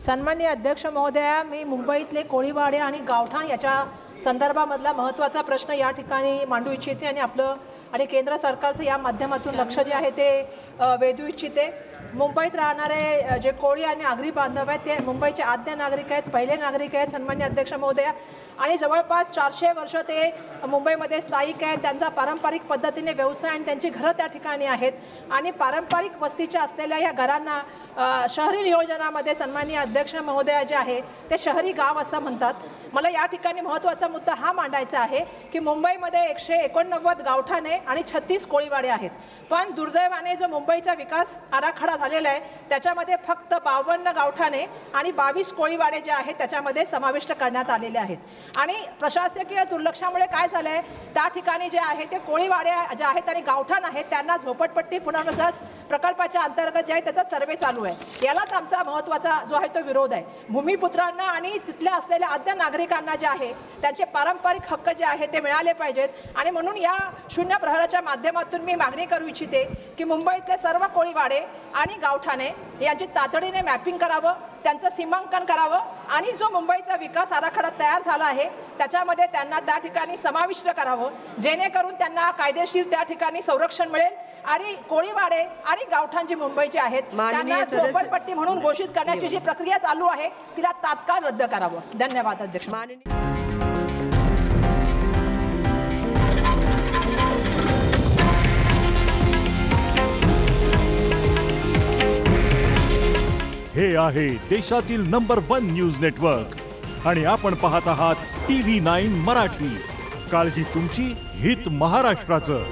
सन्माननीय अध्यक्ष महोदया, मी मुंबईतले कोळीवाडे आणि गावठाण याच्या संदर्भामधला महत्त्वाचा प्रश्न या ठिकाणी मांडू इच्छिते आणि केंद्र सरकारचं या माध्यमातून लक्ष जे आहे ते वेधू इच्छिते। मुंबईत राहणारे जे कोळी आणि आगरी बांधव आहेत ते मुंबईचे आद्य नागरिक आहेत, पहिले नागरिक आहेत सन्माननीय अध्यक्ष महोदया, आणि जवळपास 400 वर्ष ते मुंबईमध्ये स्थायिक आहेत। त्यांचा पारंपरिक पद्धतीने व्यवसाय आणि त्यांची घरं त्या ठिकाणी आहेत आणि पारंपरिक वस्तीच्या असलेल्या या घरांना शहरी नियोजनामध्ये सन्माननीय अध्यक्ष महोदया जे आहे ते शहरी गाव असं म्हणतात। मला या ठिकाणी महत्त्वाचा मुद्दा हा मांडायचा आहे की मुंबईमध्ये 189 गावठाणे आणि 36 कोळीवाडे आहेत, पण दुर्दैवाने जो मुंबईचा विकास आराखडा झालेला आहे त्याच्यामध्ये फक्त 52 गावठाणे आणि 22 कोळीवाडे जे आहेत त्याच्यामध्ये समाविष्ट करण्यात आलेले आहेत। आणि प्रशासकीय दुर्लक्षामुळे काय झालं आहे, त्या ठिकाणी जे आहे ते कोळीवाडे जे आहेत आणि गावठाण आहेत त्यांना झोपडपट्टी पुनर्वसन प्रकल्पाच्या अंतर्गत जे आहे त्याचा सर्वे चालू आहे। यालाच आमचा महत्त्वाचा जो आहे तो विरोध आहे। भूमिपुत्रांना आणि तिथल्या असलेल्या आद्य नागरिकांना जे आहे त्यांचे पारंपरिक हक्क जे आहे ते मिळाले पाहिजेत आणि म्हणून या शून्य प्रहराच्या माध्यमातून मी मागणी करू इच्छिते की मुंबईतले सर्व कोळीवाडे आणि गावठाणे यांची तातडीने मॅपिंग करावं, त्यांचं सीमांकन करावं आणि जो मुंबईचा विकास आराखडा तयार झाला आहे त्याच्यामध्ये त्यांना त्या ठिकाणी समाविष्ट करावं, जेणेकरून त्यांना कायदेशीर त्या ठिकाणी संरक्षण मिळेल आणि कोळीवाडे आणि गावठाण जी मुंबईचे आहेत त्यांना झोपडपट्टी म्हणून घोषित करण्याची जी प्रक्रिया चालू आहे तिला तात्काळ रद्द करावं। धन्यवाद अध्यक्ष। हे आहे देशातील नंबर 1 न्यूज नेटवर्क आणि आपण पाहत आहात TV9 मराठी। काळजी तुमची, हित महाराष्ट्राचं।